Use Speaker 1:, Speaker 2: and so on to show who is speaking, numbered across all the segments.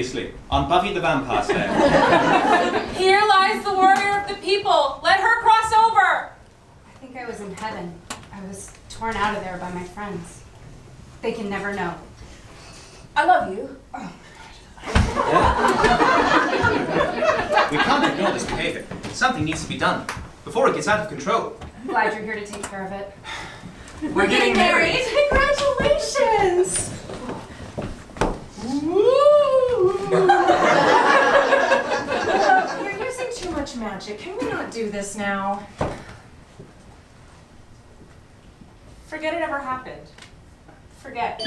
Speaker 1: Previously, on Buffy the Vampire Slayer.
Speaker 2: Here lies the warrior of the people. Let her cross over.
Speaker 3: I think I was in heaven. I was torn out of there by my friends. They can never know.
Speaker 2: I love you.
Speaker 1: We can't ignore this behavior. Something needs to be done before it gets out of control.
Speaker 3: I'm glad you're here to take care of it.
Speaker 2: We're getting married.
Speaker 4: Congratulations! You're using too much magic. Can we not do this now?
Speaker 2: Forget it ever happened. Forget.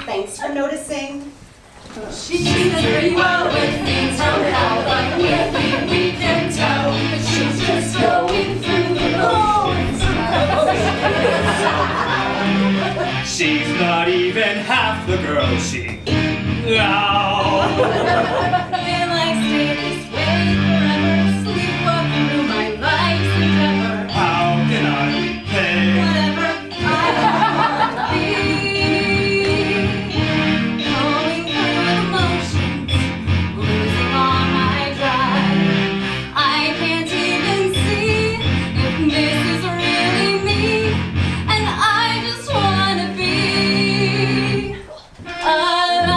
Speaker 4: Thanks for noticing.
Speaker 2: She treats us pretty well when things don't out, but we can tell that she's just going through the motions.
Speaker 5: She's not even half the girl she... No!
Speaker 2: Will I stay this way forever? Sleepwalk through my life's endeavor.
Speaker 5: How can I pay?
Speaker 2: Whatever I want to be. Going through the motions, losing all my drive. I can't even see if this is really me, and I just wanna be alive.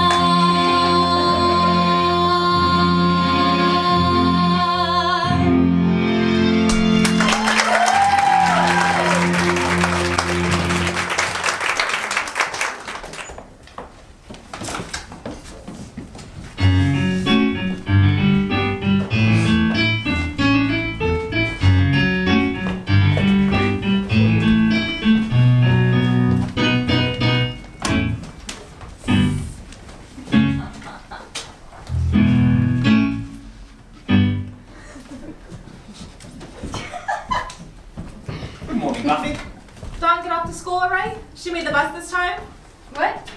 Speaker 1: morning, Buffy.
Speaker 4: Dawn get off to school all right? She made the bus this time?
Speaker 3: What?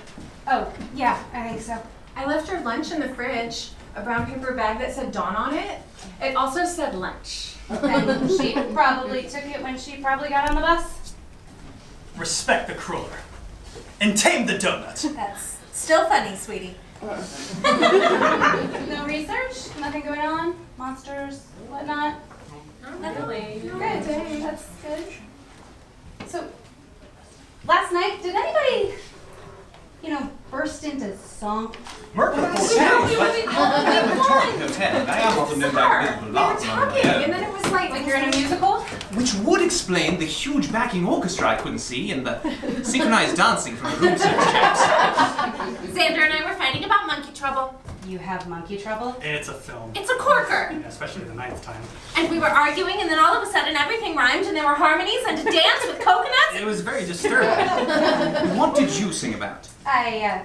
Speaker 3: Oh, yeah, I think so.
Speaker 4: I left her lunch in the fridge. A brown paper bag that said Dawn on it. It also said lunch.
Speaker 3: And she probably took it when she probably got on the bus.
Speaker 5: Respect the cruller. And tame the donut.
Speaker 6: That's still funny, sweetie.
Speaker 3: No research? Nothing going on? Monsters? Whatnot?
Speaker 4: Not really.
Speaker 3: Good. That's good. So, last night, did anybody, burst into song?
Speaker 1: Murder
Speaker 4: Yeah,
Speaker 1: Hotel,
Speaker 4: we
Speaker 1: but
Speaker 4: were all
Speaker 1: at the
Speaker 4: in
Speaker 1: Victorian
Speaker 4: one.
Speaker 1: Hotel. I am often known back visible
Speaker 4: We were
Speaker 1: lots on my
Speaker 4: talking, and
Speaker 1: own.
Speaker 4: then it was like
Speaker 3: Like you're in a musical?
Speaker 1: Which would explain the huge backing orchestra I couldn't see and the synchronized dancing from the room service chaps.
Speaker 2: Xander and I were fighting about monkey trouble.
Speaker 3: You have monkey trouble?
Speaker 5: It's a film.
Speaker 2: It's a corker.
Speaker 5: Yeah, especially the 9th time.
Speaker 2: And we were arguing, and then all of a sudden everything rhymed, and there were harmonies, and a dance with coconuts.
Speaker 5: It was very disturbing.
Speaker 1: What did you sing about?
Speaker 3: I,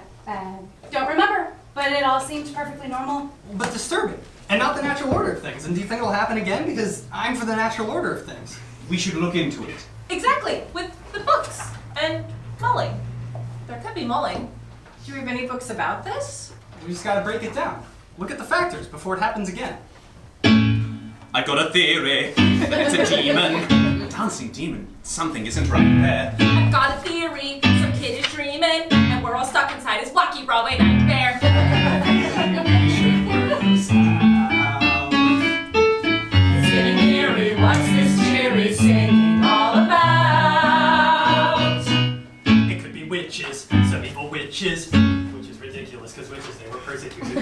Speaker 3: don't remember, but it all seemed perfectly normal.
Speaker 7: But disturbing. And not the natural order of things. And do you think it'll happen again? Because I'm for the natural order of things.
Speaker 1: We should look into it.
Speaker 4: Exactly, with the books and mulling. There could be mulling. Do you have any books about this?
Speaker 7: We just gotta break it down. Look at the factors before it happens again.
Speaker 1: I got a theory. It's a demon. A dancing demon. Something isn't right there.
Speaker 2: I've got a theory. Some kid is dreaming, and we're all stuck inside his wacky Broadway nightmare. Sitting here, what's this cheery singing all about?
Speaker 5: It could be witches, some evil witches, which is ridiculous because witches, they were persecuted.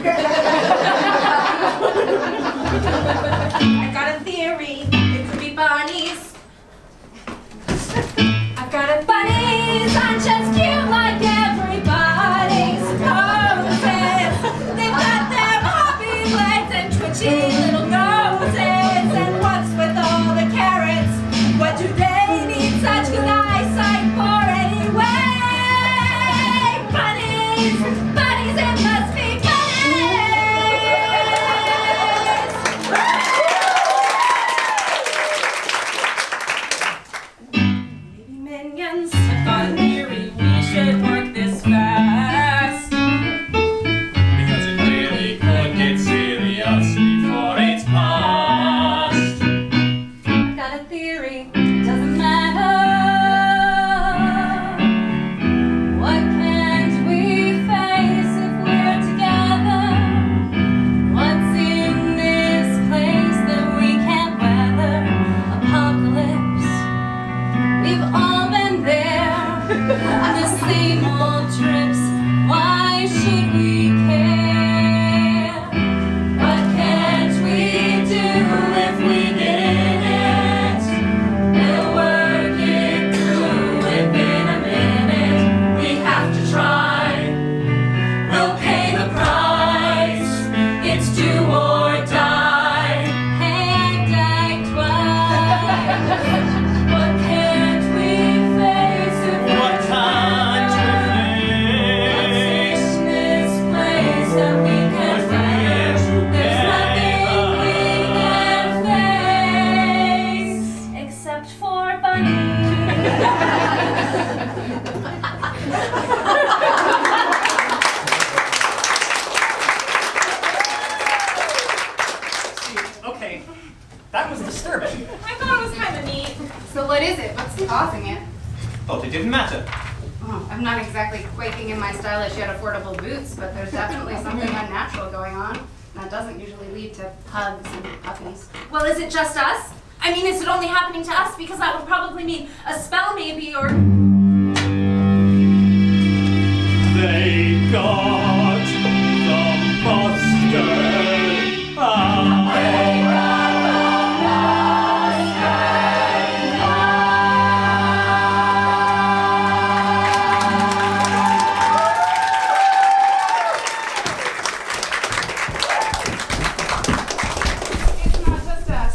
Speaker 2: I've got a theory. It could be bunnies. I've got a bunnies aren't just cute like everybody supposes. They've got their poppy legs and twitchy little noses. And what's with all the carrots? What do they need such good eyesight for anyway? Bunnies, bunnies, it must be bunnies. Maybe minions. I've got a theory. We should work this fast.
Speaker 5: Because it really could get serious before it's past.
Speaker 3: I've got a theory, it doesn't matter. What can't we face if we're together? What's in this place that we can't weather? Apocalypse, we've all been there. The same old trips, why should we care? What can't we do if we get it? We'll work it through within a minute. We have to try. We'll pay the price. It's do or die. Hey, I died twice. What can't we face if
Speaker 5: What can't we
Speaker 3: What's
Speaker 5: face?
Speaker 3: in this place that we can't face? There's nothing we can't face except for bunnies.
Speaker 7: Okay, that was disturbing.
Speaker 2: I thought it was kind of neat.
Speaker 3: So what is it? What's causing it?
Speaker 1: Thought it didn't matter.
Speaker 3: Oh, I'm not exactly quaking in my stylish yet affordable boots, but there's definitely something unnatural going on. That doesn't usually lead to hugs and puppies.
Speaker 2: Well, is it just us? I mean, is it only happening to us? Because that would probably mean a spell maybe, or...
Speaker 5: They got the buster.
Speaker 3: It's not just us.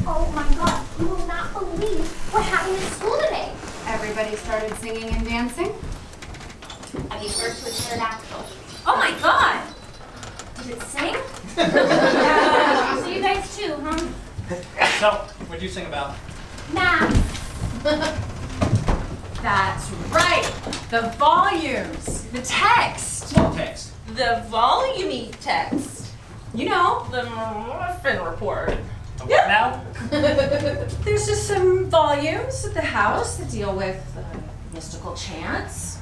Speaker 8: Oh my god, you will not believe what happened at school today.
Speaker 3: Everybody started singing and dancing.
Speaker 8: I gave birth to a pterodactyl.
Speaker 2: Oh my god! Did it sing?
Speaker 8: So you guys too, huh?
Speaker 7: So, what'd you sing about?
Speaker 8: Math.
Speaker 4: That's right. The volumes, the text,
Speaker 1: What text?
Speaker 4: the volume text. You know, the Muffin Report.
Speaker 5: The what now?
Speaker 4: There's just some volumes at the house that deal with mystical chants,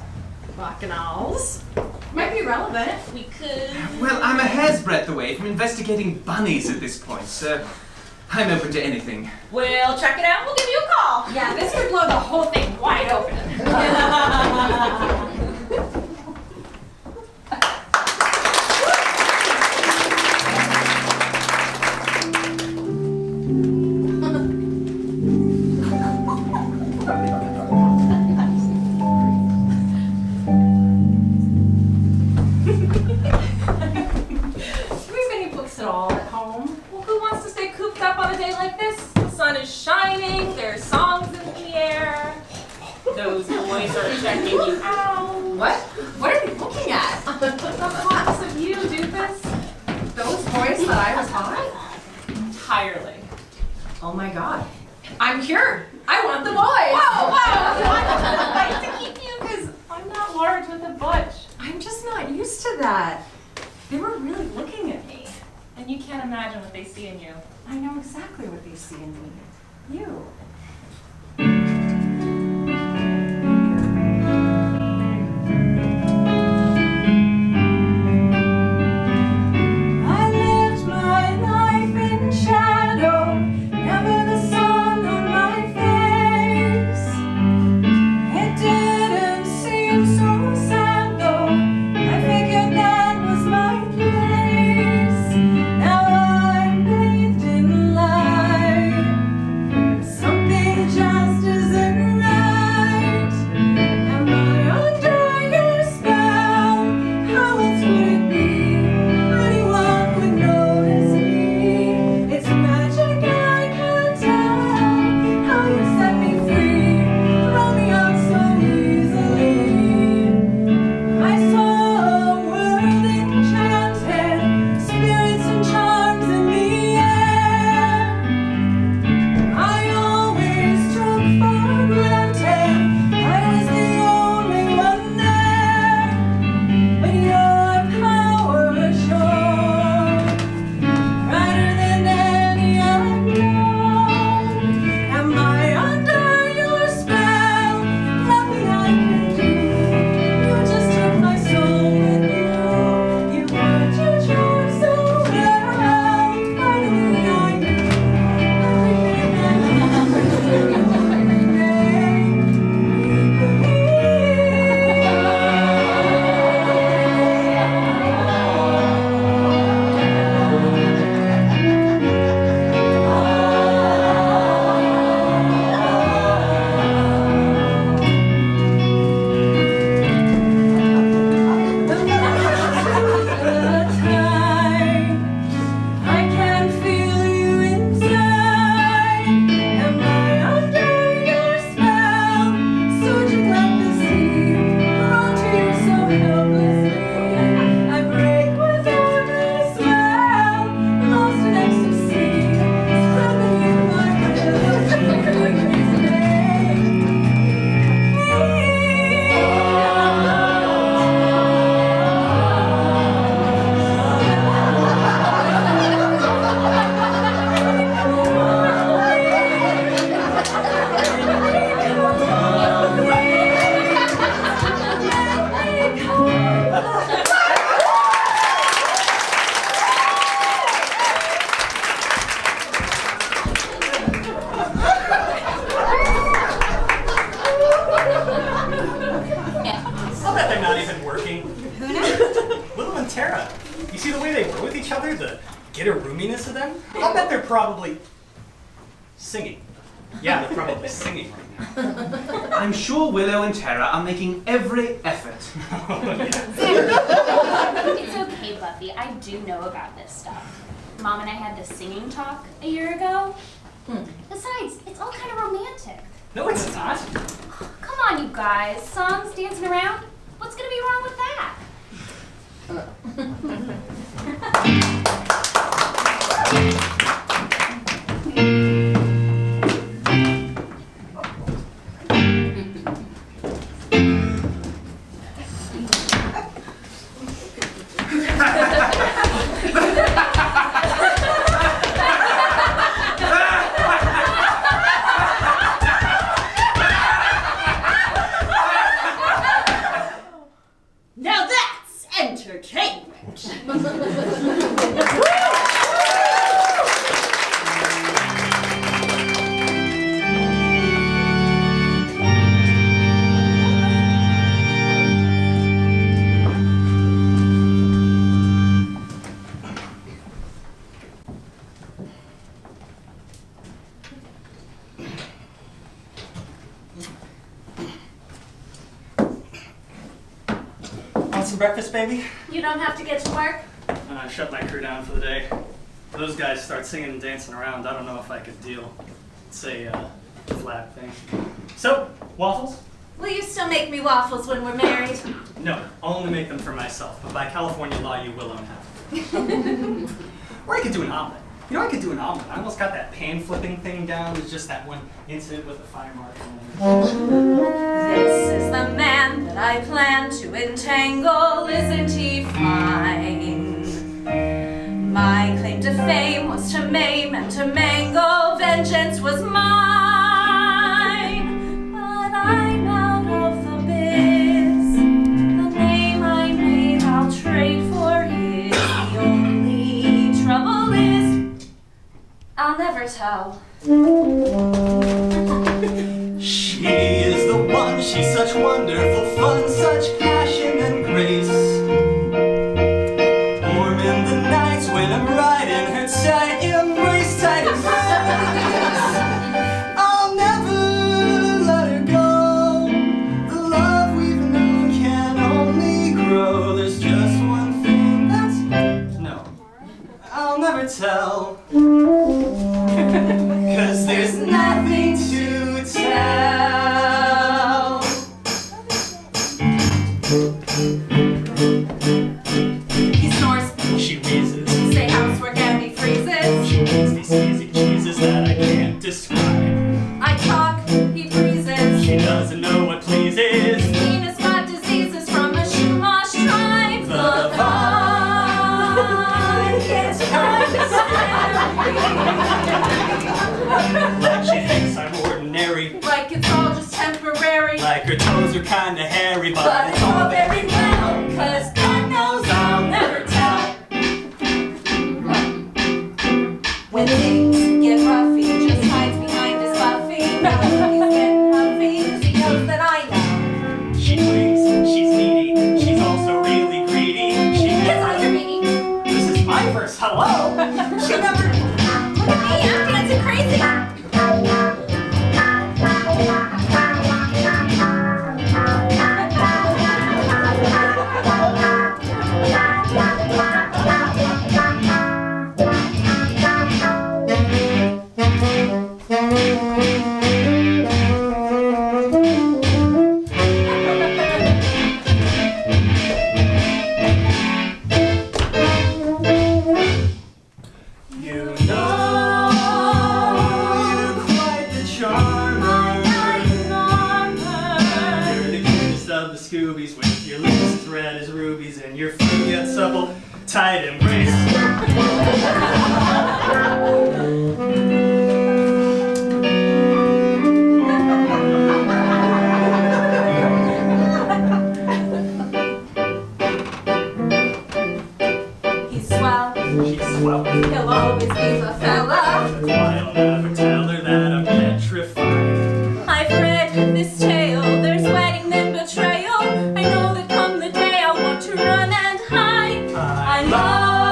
Speaker 4: bacchanals. Might be relevant. We could.
Speaker 1: Well, I'm a hair's breadth away from investigating bunnies at this point, so I'm open to anything.
Speaker 4: We'll check it out. We'll give you a call.
Speaker 2: Yeah, this would blow the whole thing wide open.
Speaker 4: Do we have any books at all at home? Well, who wants to stay cooped up on a day like this? The sun is shining, there's songs in the air. Those boys are checking you out.
Speaker 3: What? What are you looking at?
Speaker 4: The hots of you, doofus.
Speaker 3: Those boys that I was hot?
Speaker 4: Entirely.
Speaker 3: Oh my god. I'm cured. I want the boys.
Speaker 4: I'd like to keep you because I'm not large with a butch.
Speaker 3: I'm just not used to that. They were really looking at me.
Speaker 4: And you can't imagine what they see in you.
Speaker 3: I know exactly what they see in me. You. I lived my life in shadow, never the sun on my face. It didn't seem so sad though, I figured that was my place. Now I'm bathed in light, something just isn't right. Am I under your spell? How else would it be? Anyone would notice me. It's magic, I can't tell how you set me free, throw me out so easily. I saw a world enchanted, spirits and charms in the air. I always took for granted I was the only one there, but your power shone brighter than any I've known. Am I under your spell? Nothing I can do. You just took my soul with you. You worked your charm so well. Finally I knew everything that I can feel you inside. Am I under your spell? Surging like the sea, drawn to you so helplessly. I break with every swell, lost in ecstasy, spread beneath my
Speaker 5: I'll bet they're not even working.
Speaker 3: Who knows?
Speaker 5: Willow and Tara. You see the way they row with each other? The get a roominess of them? I'll bet they're probably singing. Yeah, they're probably singing right now.
Speaker 1: I'm sure Willow and Tara are making every effort.
Speaker 2: It's okay, Buffy. I do know about this stuff. Mom and I had this singing talk a year ago. Besides, it's all kind of romantic.
Speaker 5: No, it's not.
Speaker 2: Come on, you guys. Songs, dancing around. What's gonna be wrong with that?
Speaker 5: some breakfast, baby?
Speaker 6: You don't have to get to work?
Speaker 7: I shut my crew down for the day. Those guys start singing and dancing around. I don't know if I could deal. It's a flat thing. So, waffles?
Speaker 6: Will you still make me waffles when we're married?
Speaker 7: No, I'll only make them for myself. But by California law, you will own half of them. Or I could do an omelet. You know, I could do an omelet. I almost got that pan flipping thing down. It was just that one incident with the fire mark.
Speaker 6: This is the man that I plan to entangle, isn't he fine? My claim to fame was to maim and to mangle, vengeance was mine. But I'm out of the biz, the name I made I'll trade for his. The only trouble is, I'll never tell.
Speaker 1: She is the one, she's such wonderful fun, such passion and grace. Warm in the nights when I'm right in her tight embrace, tight embrace. I'll never let her go. The love we've known can only grow. There's just one thing that's no, I'll never tell. 'Cause there's nothing to tell.
Speaker 6: He snores,
Speaker 1: She wheezes.
Speaker 6: say housework and he freezes.
Speaker 1: She makes these easy cheeses that I can't describe.
Speaker 6: I talk, he breezes.
Speaker 1: She doesn't know what pleases.
Speaker 6: Venus got diseases from a Shumash tribe. The vine gets kind of
Speaker 1: Like she thinks I'm ordinary.
Speaker 6: like it's all just temporary.
Speaker 1: Like her toes are kinda hairy,
Speaker 6: But
Speaker 1: but
Speaker 6: it's all very well, 'cause God knows I'll never tell. When things get rough, he just hides behind his Buffy. Now he's getting huffy, 'cause he knows that I know.
Speaker 1: she thinks she's needy. She's also really greedy. She
Speaker 6: It's all your meaning.
Speaker 1: This is my verse, hello!
Speaker 6: She never. Look at me, I'm dancing crazy.
Speaker 1: You know you're quite the charmer. You're the cutest of the Scoobies with your lips as red as rubies and your feet yet supple, tight embrace.
Speaker 6: He's swell,
Speaker 1: She's swell.
Speaker 6: he'll always be the fella.
Speaker 1: Why I'll never tell her that I'm petrified.
Speaker 6: I've read this tale, there's wedding then betrayal. I know that come the day I'll want to run and hide. I love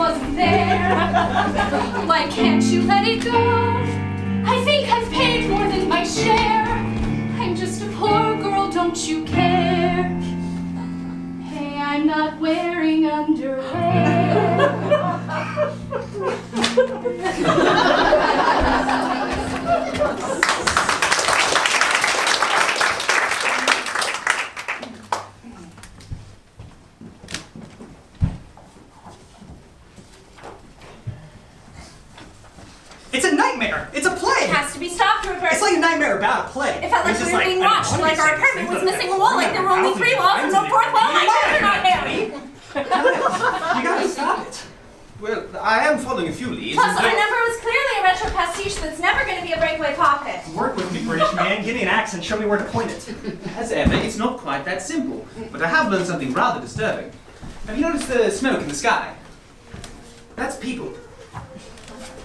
Speaker 2: wasn't there. Why can't you let it go? I think I've paid more than my share. I'm just a poor girl, don't you care? Hey, I'm not wearing underwear.
Speaker 5: It's a nightmare. It's a
Speaker 6: It
Speaker 5: plague.
Speaker 6: has to be stopped, Rupert.
Speaker 5: It's like a nightmare about a plague.
Speaker 6: It felt like
Speaker 5: It's
Speaker 6: we
Speaker 5: just
Speaker 6: were being
Speaker 5: I
Speaker 6: watched,
Speaker 5: don't
Speaker 6: like our
Speaker 5: understand
Speaker 6: apartment was
Speaker 5: things
Speaker 6: missing a
Speaker 5: that
Speaker 6: wall, like there were only 3 walls and no 4th wall, my children aren't there.
Speaker 5: You gotta stop it.
Speaker 9: Well, I am following a few leads.
Speaker 6: Plus, our number was clearly a retro pastiche that's never going to be a breakaway pocket.
Speaker 5: Work with me, British man. Give me an axe and show me where to point it.
Speaker 9: As ever, it's not quite that simple. But I have learned something rather disturbing. Have you noticed the smoke in the sky? That's people.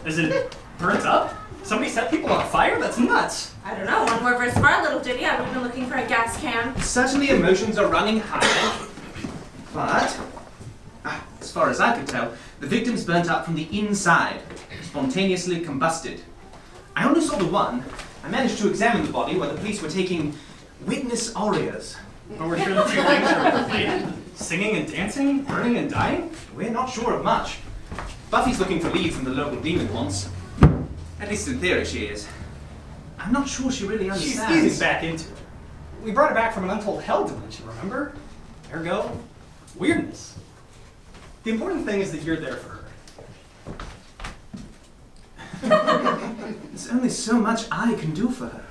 Speaker 5: Is it burnt up? Somebody set people on fire? That's nuts.
Speaker 6: I don't know, one more verse of our little ditty, I would have been looking for a gas can.
Speaker 9: Certainly emotions are running high. But, as far as I could tell, the victims burnt up from the inside, spontaneously combusted. I only saw the one. I managed to examine the body while the police were taking witness arias.
Speaker 5: But we're sure the 2 things are related. Singing and dancing? Burning and dying?
Speaker 9: We're not sure of much. Buffy's looking for leads in the local demon wants. At least in theory she is. I'm not sure she really
Speaker 5: She's
Speaker 9: understands.
Speaker 5: easing back into it. We brought her back from an untold hell dimension, remember? Ergo, weirdness. The important thing is that you're there for her.
Speaker 9: There's only so much I can do for her.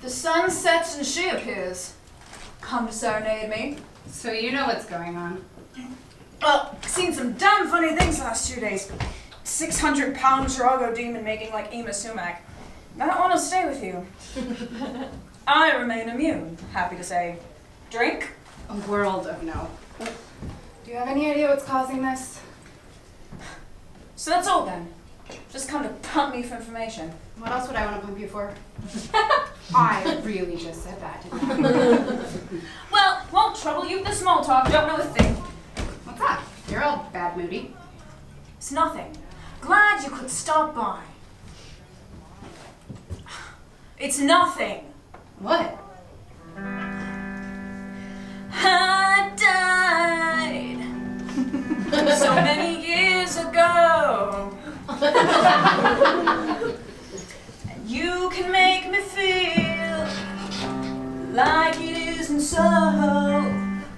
Speaker 3: The sun sets and she appears. Come to serenade me.
Speaker 2: So you know what's going on.
Speaker 3: Well, seen some damn funny things the last 2 days. 600-pound Chirago demon making like Ema Sumac. I don't want to stay with you. I remain immune, happy to say. Drink?
Speaker 2: A world of no. Do you have any idea what's causing this?
Speaker 3: So that's all then. Just come to pump me for information.
Speaker 2: What else would I want to pump you for? I really just said that, didn't I?
Speaker 3: Well, won't trouble you with the small talk, don't know a thing.
Speaker 2: What's that? You're all bad moody.
Speaker 3: It's nothing. Glad you could stop by. It's nothing.
Speaker 2: What?
Speaker 3: I died so many years ago. And you can make me feel like it isn't so.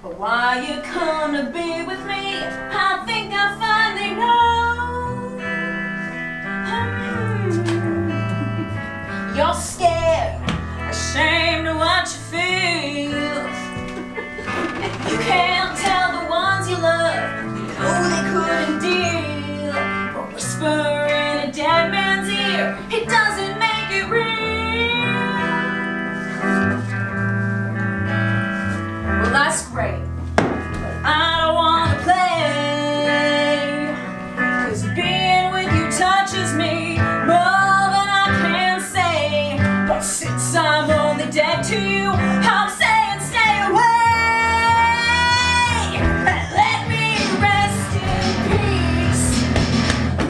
Speaker 3: But why you come to be with me, I think I finally know. You're scared, ashamed of what you feel. You can't tell the ones you love, you know they couldn't deal. But whisper in a dead man's ear, it doesn't make it real. Well, that's great, but I don't want to play. 'Cause being with you touches me more than I can say. But since I'm only dead to you, I'm saying stay away. Let me rest in peace.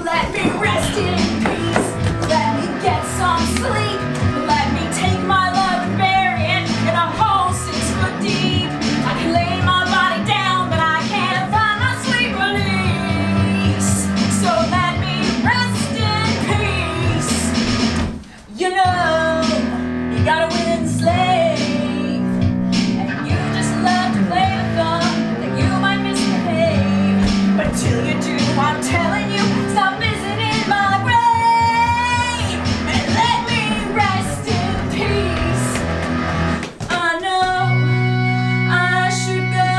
Speaker 3: Let me rest in peace. Let me get some sleep. Let me take my love and bury it in a hole 6 foot deep. I can lay my body down, but I can't find my sweet release. So let me rest in peace. You know, you gotta win the slave. And you just love to play the thumb that you might misbehave. But till you do, I'm telling you, stop visiting my grave. And let me rest in peace. I know I should go,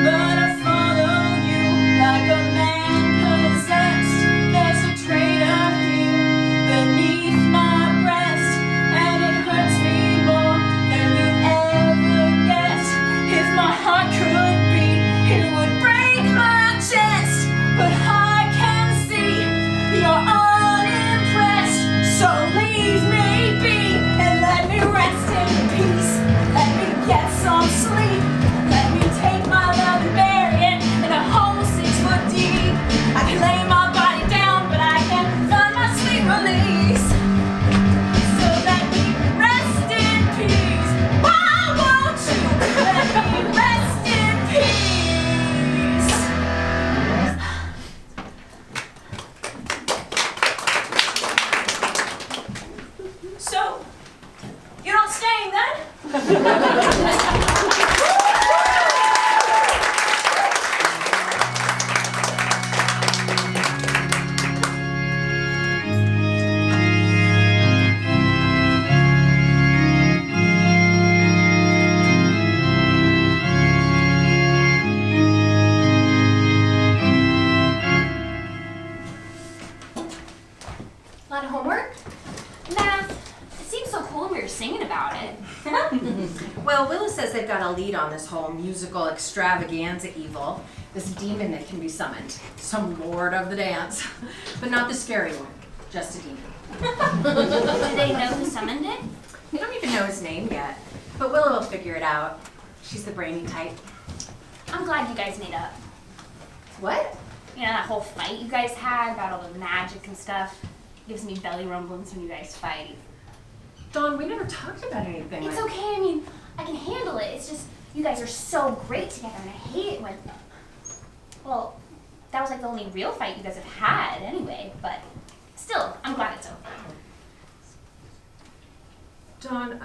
Speaker 3: but I
Speaker 10: a lead on this whole musical extravaganza evil. This demon that can be summoned. Some lord of the dance. But not the scary one, just a demon.
Speaker 2: Do they know who summoned it?
Speaker 10: They don't even know his name yet. But Willow will figure it out. She's the brainy type.
Speaker 2: I'm glad you guys made up.
Speaker 10: What?
Speaker 2: You know, that whole fight you guys had about all the magic and stuff. Gives me belly rumblings when you guys fight.
Speaker 10: Dawn, we never talked about anything
Speaker 2: It's
Speaker 10: like
Speaker 2: okay, I mean, I can handle it. It's just, you guys are so great together and I hate it when, well, that was like the only real fight you guys have had anyway, but still, I'm glad it's over.
Speaker 10: Dawn,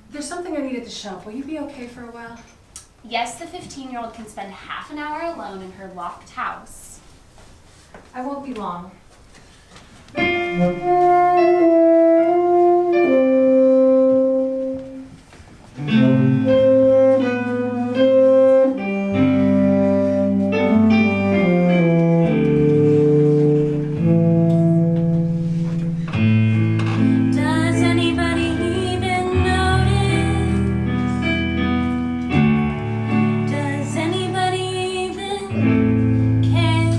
Speaker 10: there's something I need at the shelf. Will you be okay for a while?
Speaker 2: Yes, the 15-year-old can spend half an hour alone in her locked house.
Speaker 10: I won't be long.
Speaker 6: Does anybody even notice? Does anybody even care?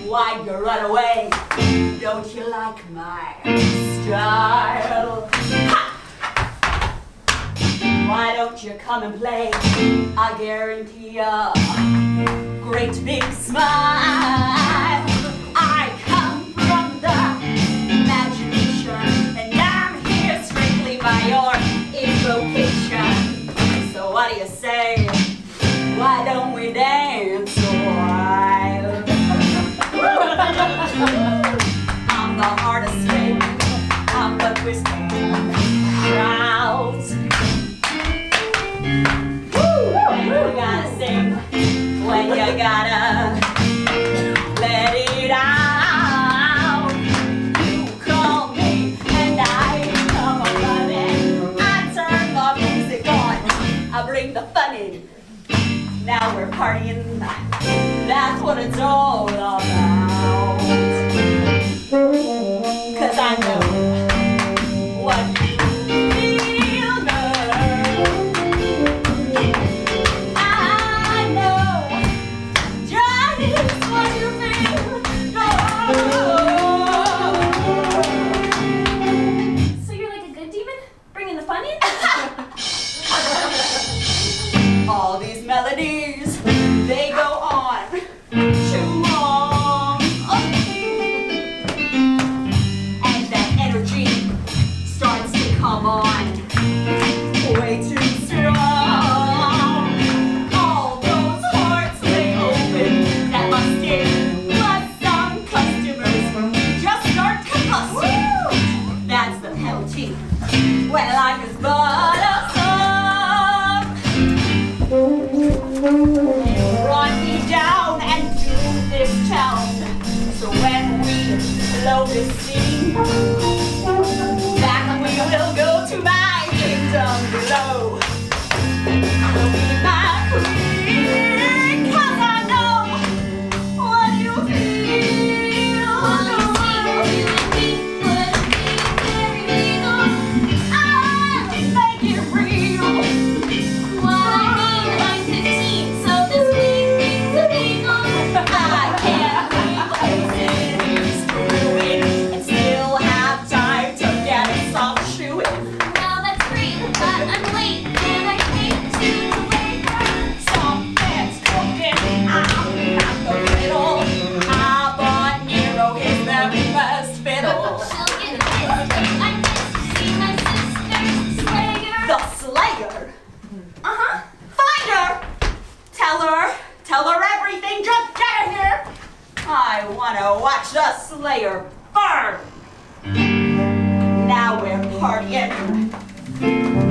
Speaker 1: Why'd you run away? Don't you like my style? Ha! Why don't you come and play? I guarantee a great big smile. I come from the imagination, and I'm here strictly by your invocation. So what do you say? Why don't we dance a while? I'm the hardest thing, I'm the twisting crowds. When you gotta sing, when you gotta
Speaker 2: me. Back we will go to my kingdom below. I'll be my queen, 'cause I know what you feel. I'll make it real.
Speaker 6: What I mean, I'm 15, so this week means a bingo.
Speaker 2: I can't be places screwing and still have time to get a soft shoeing.
Speaker 6: Well, that's great, but I'm late, and I hate to delay.
Speaker 2: Some fans cooking, I'm not the fiddle. I bought Nero his very best fiddle.
Speaker 6: She'll get pissed if I miss to see my sister's Slayer.
Speaker 2: The Slayer? Uh-huh. Find her! Tell her everything, just get her here! I wanna watch the Slayer burn! Now we're partying.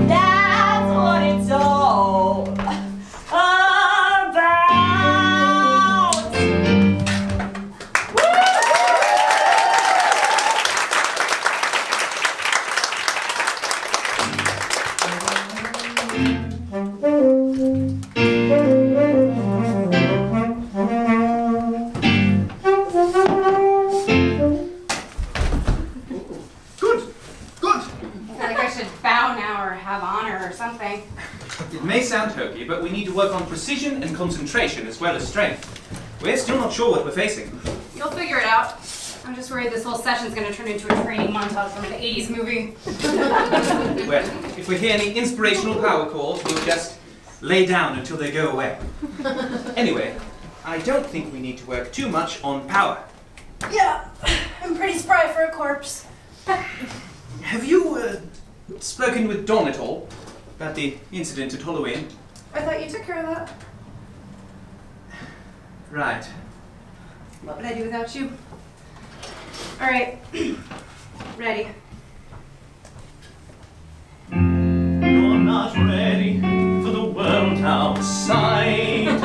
Speaker 2: That's what it's all about! Woo!
Speaker 9: Good, good.
Speaker 10: I feel like I should bow now or have honor or something.
Speaker 9: It may sound hokey, but we need to work on precision and concentration as well as strength. We're still not sure what we're facing.
Speaker 10: You'll figure it out. I'm just worried this whole session's gonna turn into a training montage from an 80s movie.
Speaker 9: Well, if we hear any inspirational power calls, we'll just lay down until they go away. Anyway, I don't think we need to work too much on power.
Speaker 3: Yeah, I'm pretty spry for a corpse.
Speaker 9: Have you spoken with Dawn at all about the incident at Halloween?
Speaker 3: I thought you took care of that.
Speaker 9: Right.
Speaker 10: What would I do without you? All right, ready.
Speaker 1: You're not ready for the world outside.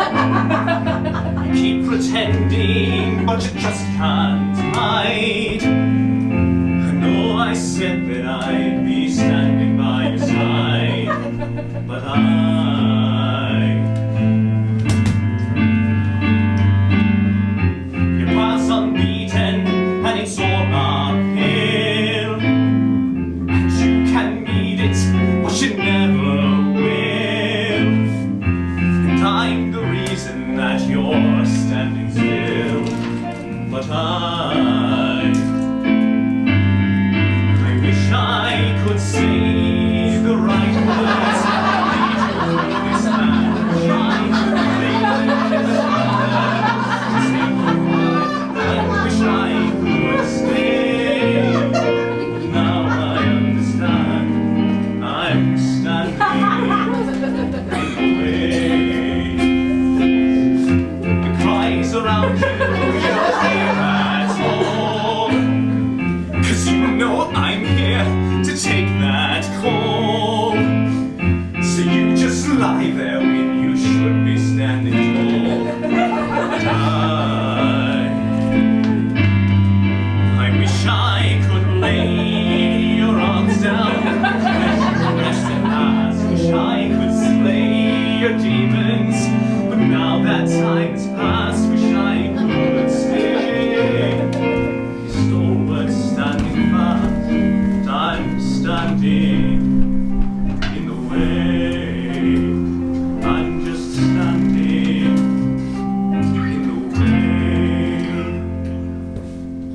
Speaker 1: You keep pretending, but you just can't hide. I know I said that I'd be standing by your side, but your path's unbeaten and it's all uphill. And you can meet it, but you never will. And I'm the reason that you're standing still. But I wish I could say the right words. This man trying to I wish I could stay. Now I understand. I'm standing in the way. The cries around you don't hear at all. 'Cause you know I'm here to take that call. So you just lie there when you should be standing tall. I wish I could lay your arms down and rest at last. Wish I could slay your demons, but now that time has passed. Wish I could stay stalwart, standing fast. I'm standing in the way. I'm just standing in the way.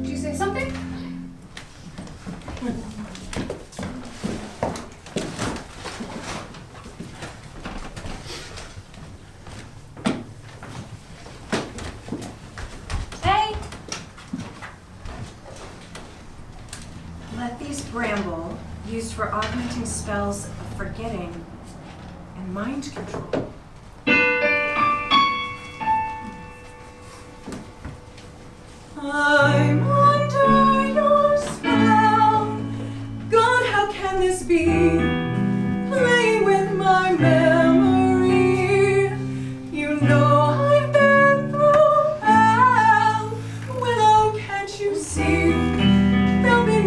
Speaker 10: Did you say something?
Speaker 3: Hey!
Speaker 10: Let these bramble, used for augmenting spells of forgetting and mind control.
Speaker 3: I'm under your spell. God, how can this be? Playing with my memory. You know I've been through hell. Willow, can't you see? There'll be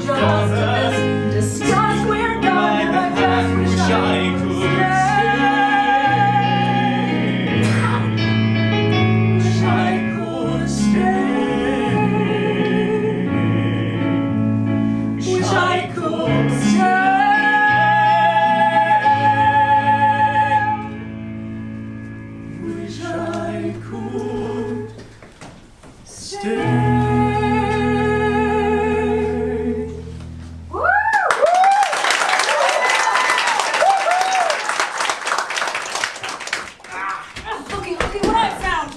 Speaker 3: justice. Discuss we're done, and I just wish I could stay. Wish I could stay. Wish I could stay. Wish I could stay. Looky what I found.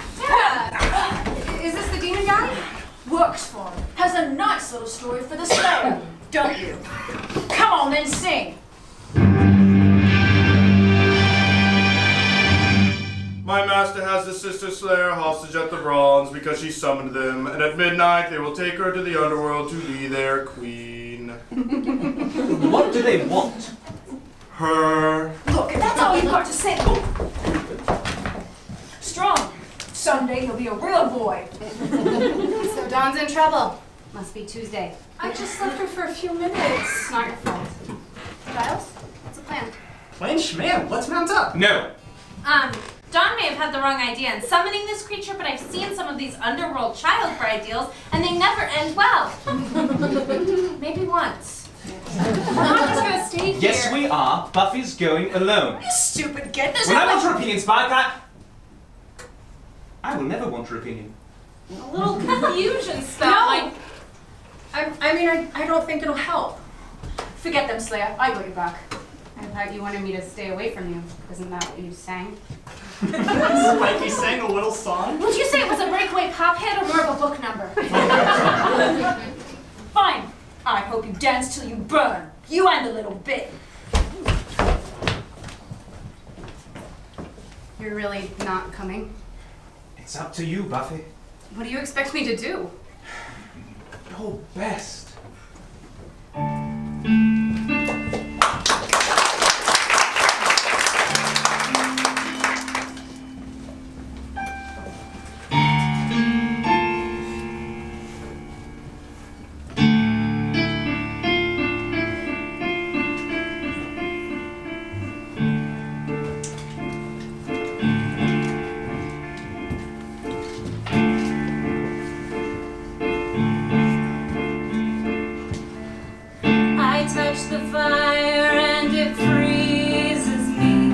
Speaker 10: Is this the demon guy?
Speaker 3: Works for him. Has a nice little story for the Slayer, don't you? Come on then, sing.
Speaker 11: My master has the Sister Slayer hostage at the bronze because she summoned them, and at midnight they will take her to the underworld to be their queen.
Speaker 9: What do they want?
Speaker 11: Her.
Speaker 3: Look, if that's all you've got to say. Strong. Someday he'll be a real boy.
Speaker 2: So Dawn's in trouble. Must be Tuesday.
Speaker 3: I just left her for a few minutes.
Speaker 2: It's not your fault. Giles, what's the plan?
Speaker 5: Plain schman, let's mount up.
Speaker 9: No.
Speaker 6: Dawn may have had the wrong idea in summoning this creature, but I've seen some of these underworld child bride deals, and they never end well. Maybe once.
Speaker 3: We're not just gonna stay here.
Speaker 9: Yes, we are. Buffy's going alone.
Speaker 3: You stupid kid. There's
Speaker 9: When I
Speaker 3: no-
Speaker 9: want your opinion, Spike, I will never want your opinion.
Speaker 6: A little confusion spell.
Speaker 10: No.
Speaker 6: Like,
Speaker 10: I don't think it'll help.
Speaker 3: Forget them, Slayer. I got your back.
Speaker 2: I thought you wanted me to stay away from you. Isn't that what you sang?
Speaker 5: Spikey sang a little song.
Speaker 6: would you say it was a breakaway pop hit or more of a book number?
Speaker 3: Fine. I hope you dance till you burn. You and a little bit.
Speaker 2: You're really not coming?
Speaker 9: It's up to you, Buffy.
Speaker 2: What do you expect me to do?
Speaker 9: Your best.
Speaker 6: I touch the fire and it freezes me.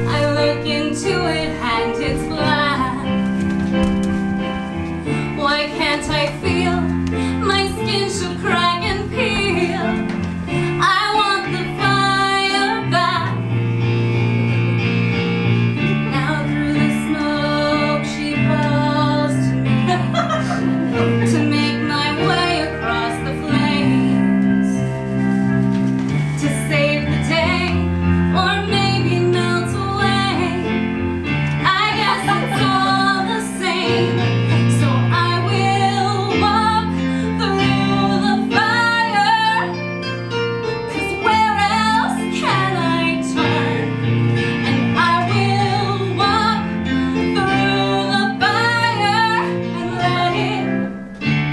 Speaker 6: I look into it and it's black. Why can't I feel my skin should crack and peel? I want the fire back. Now through the smoke she calls to me to make my way across the flames, to save the day or maybe melt away. I guess it's all the same. So I will walk through the fire, 'cause where else can I turn? And I will walk through the fire and let it.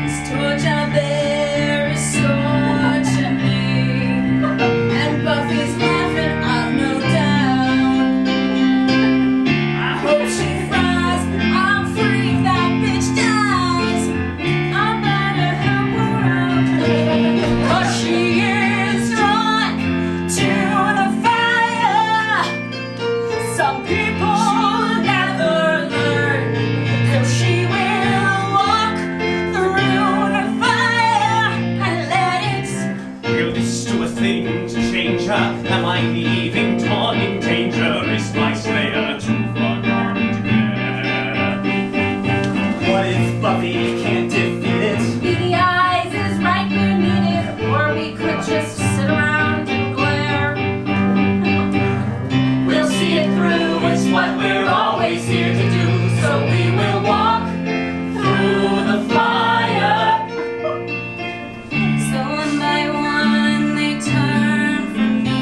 Speaker 6: This torch out there is scorching me, and Buffy's laughing, I've no doubt. I hope she fries, I'm free if that bitch dies. I better help her out, 'cause she is drawn to the fire. Some people never learn, so she will walk through the fire and let it.
Speaker 9: Will this do a thing to change her? Am I leaving Dawn in danger? Is my Slayer too far gone to care?
Speaker 5: What if Buffy can't defeat it?
Speaker 6: Beady eyes is right where needed, or we could just sit around and glare.
Speaker 3: We'll see it through, it's what we're always here to do. So we will walk through the fire.
Speaker 6: So one by one they turn from me.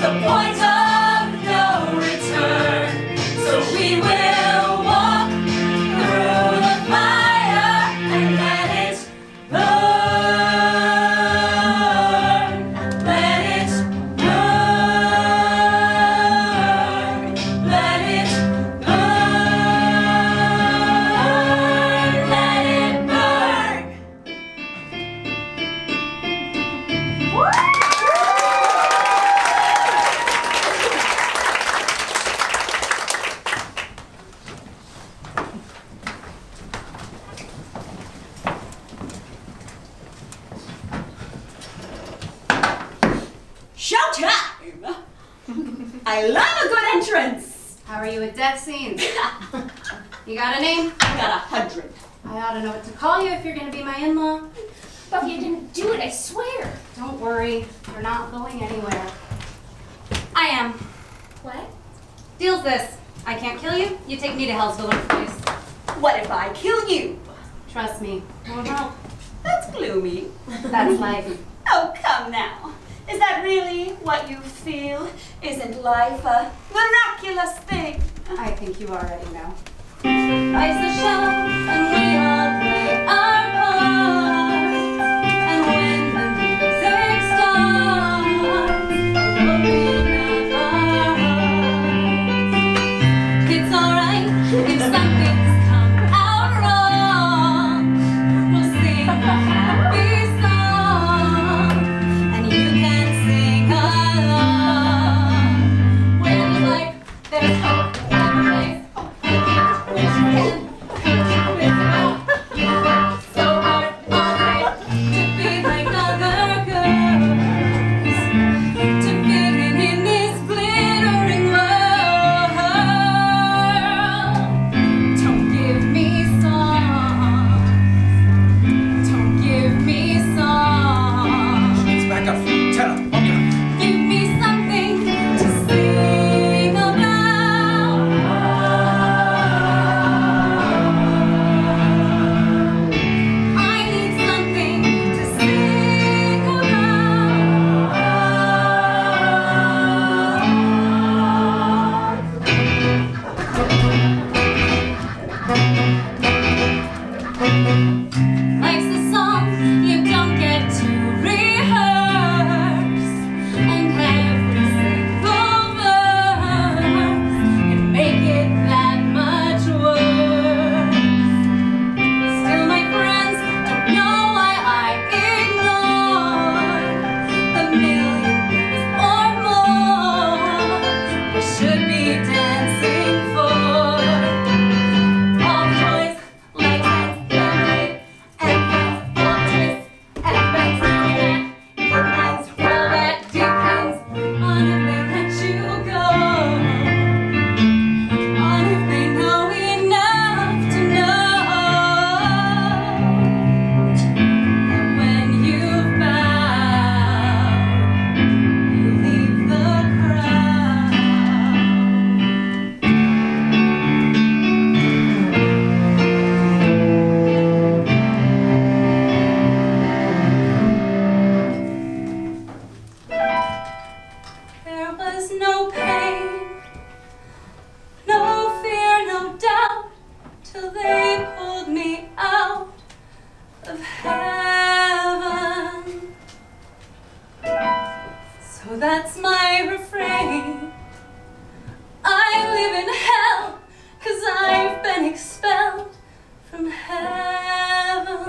Speaker 2: the point of no return. So we will walk through the fire and let it burn. Let it burn. Let it burn. Let it burn.
Speaker 8: Showtime! I love a good entrance.
Speaker 10: How are you with death scenes? You got a name?
Speaker 8: I got 100.
Speaker 10: I ought to know what to call you if you're gonna be my in-law.
Speaker 8: Buffy, I didn't do it, I swear.
Speaker 10: Don't worry, you're not going anywhere. I am.
Speaker 8: What?
Speaker 10: Deal's this. I can't kill you, you take me to Hell's Village place.
Speaker 8: What if I kill you?
Speaker 10: Trust me, won't help.
Speaker 8: That's gloomy.
Speaker 10: That's life.
Speaker 8: Oh, come now. Is that really what you feel? Isn't life a miraculous thing?
Speaker 10: I think you already know. Life's a show, and we all play our parts. And when the music starts, we're looking at our hearts. It's alright if something's come out wrong. We'll sing a happy song, and you can sing along. When there's life, there's hope, there's place. So hard all day to be like other girls, to fit in this glittering world. Don't give me songs. Don't give me songs.
Speaker 9: It's back up. Tell him.
Speaker 10: Give me something to sing about. I need something to sing about. Life's a song you don't get to rehearse, and every single verse can make it that much worse. Still, my friends don't know why I ignore the million things or more I should be dancing for. All the joys, lights, lemonade, and friends, all twists and bends, midnights, roll that depends on if they let you go, on if they know enough to know that when you've bowed, you leave the crowd. There was no pain, no fear, no doubt, till they pulled me out of heaven. So that's my refrain. I live in hell, 'cause I've been expelled from heaven.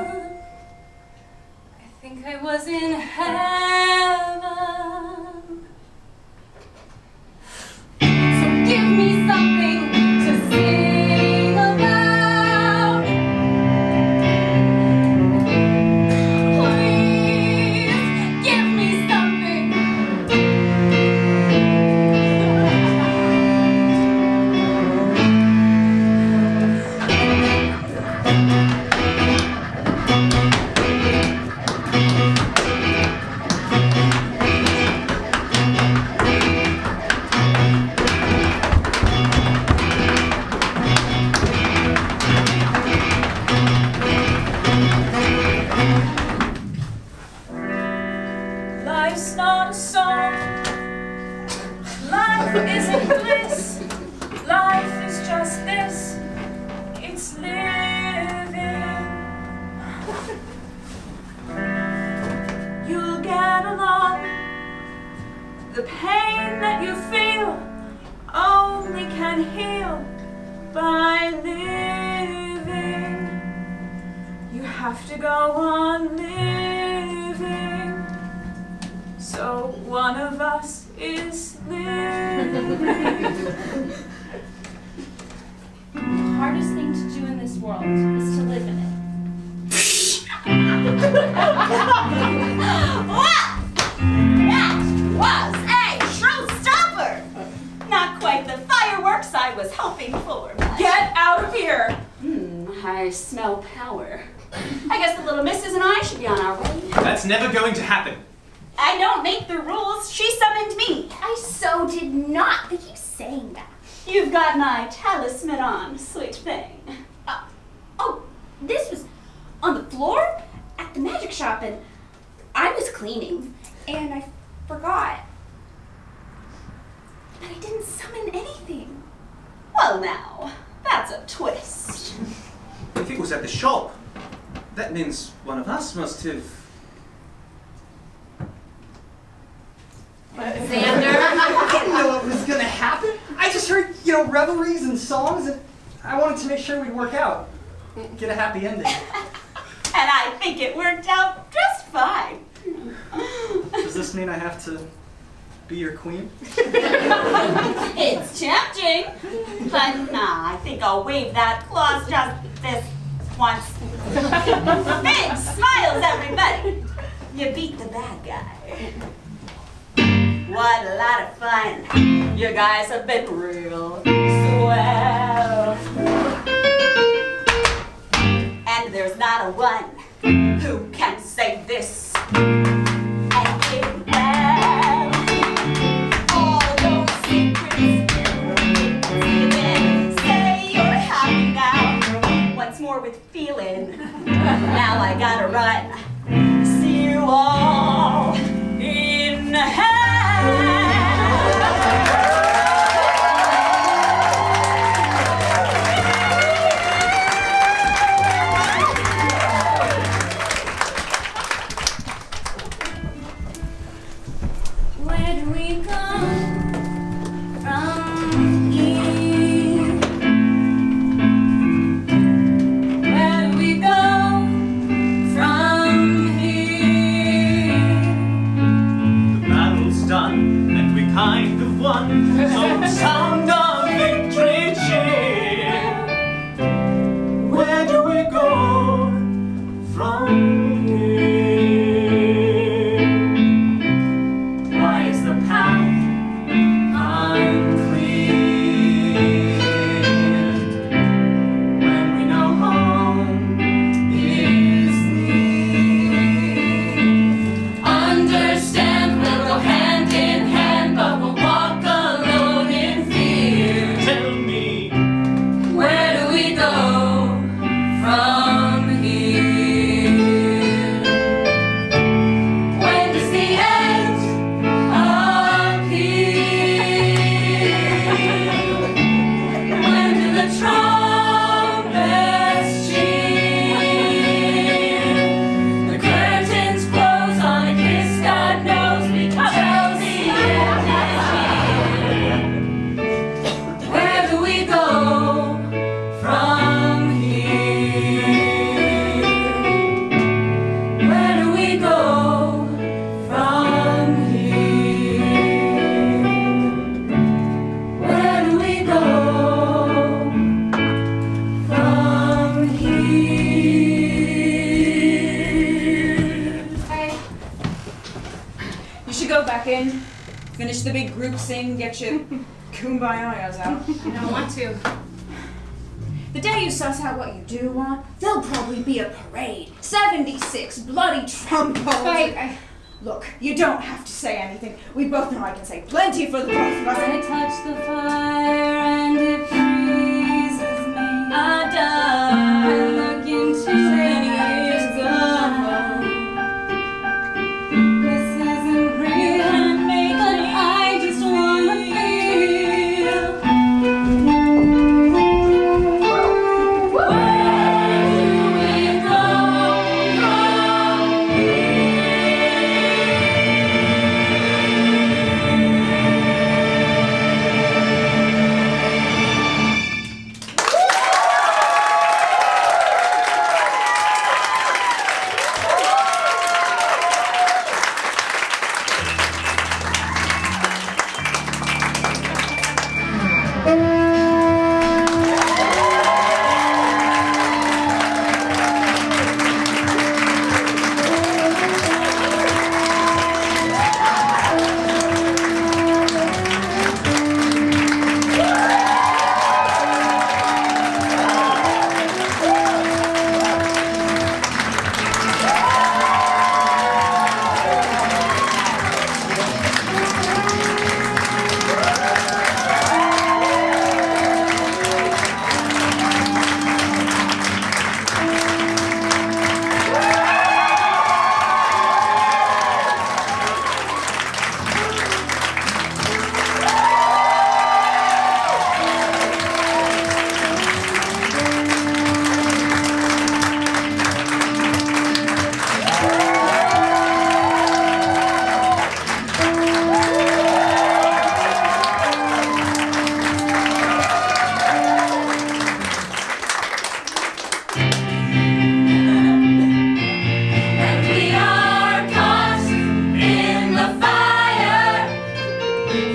Speaker 10: I think I was in heaven. So give me something to sing about. Please give me something.
Speaker 3: The pain that you feel only can heal by living. You have to go on living. So one of us is living.
Speaker 6: The hardest thing to do in this world is to live in it.
Speaker 8: Well, that was a showstopper. Not quite the fireworks I was hoping for, but...
Speaker 3: Get out of here!
Speaker 8: I smell power. I guess the little missus and I should be on our way.
Speaker 9: That's never going to happen.
Speaker 8: I don't make the rules. She summoned me.
Speaker 2: I so did not. They keep saying that.
Speaker 8: You've got my talisman on, sweet thing.
Speaker 2: Oh, this was on the floor at the magic shop, and I was cleaning, and I forgot. But I didn't summon anything.
Speaker 8: Well now, that's a twist.
Speaker 9: If it was at the shop, that means one of us must have...
Speaker 5: I didn't know it was gonna happen. I just heard, revelries and songs, and I wanted to make sure we'd work out. Get a happy ending.
Speaker 8: And I think it worked out just fine.
Speaker 5: Does this mean I have to be your queen?
Speaker 8: It's tempting. But nah, I think I'll wave that clause just this once. Big smiles, everybody. You beat the bad guy. What a lot of fun. You guys have been real swell. And there's not a one who can say this and live well. All those secrets you say you're happy now. Once more with feeling. Now I gotta run. See you all in hell.
Speaker 6: Where do we go from here? Where do we go from here?
Speaker 9: The battle's done, and we kind of won. So sound of victory cheer. Where do we go from here? Why is the path unclear? When we know home is near. Understand we'll go hand in hand, but we'll walk alone in fear. Tell me, where do we go from here? When does the end appear? When do the trumpets cheer? The curtains close on a kiss, God knows we can tell the end is here. Where do we go from here? Where do we go from here? Where do we go from here?
Speaker 3: You should go back in, finish the big group sing, get your kumbayas out.
Speaker 4: I don't want to.
Speaker 3: The day you suss out what you do want, there'll probably be a parade. 76 bloody trombones. Look, you don't have to say anything. We both know I can say plenty for the both of us.
Speaker 6: I touch the fire and it freezes me. I look into years ago. This isn't real, but I just wanna feel. Where do we go from here?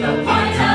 Speaker 10: The point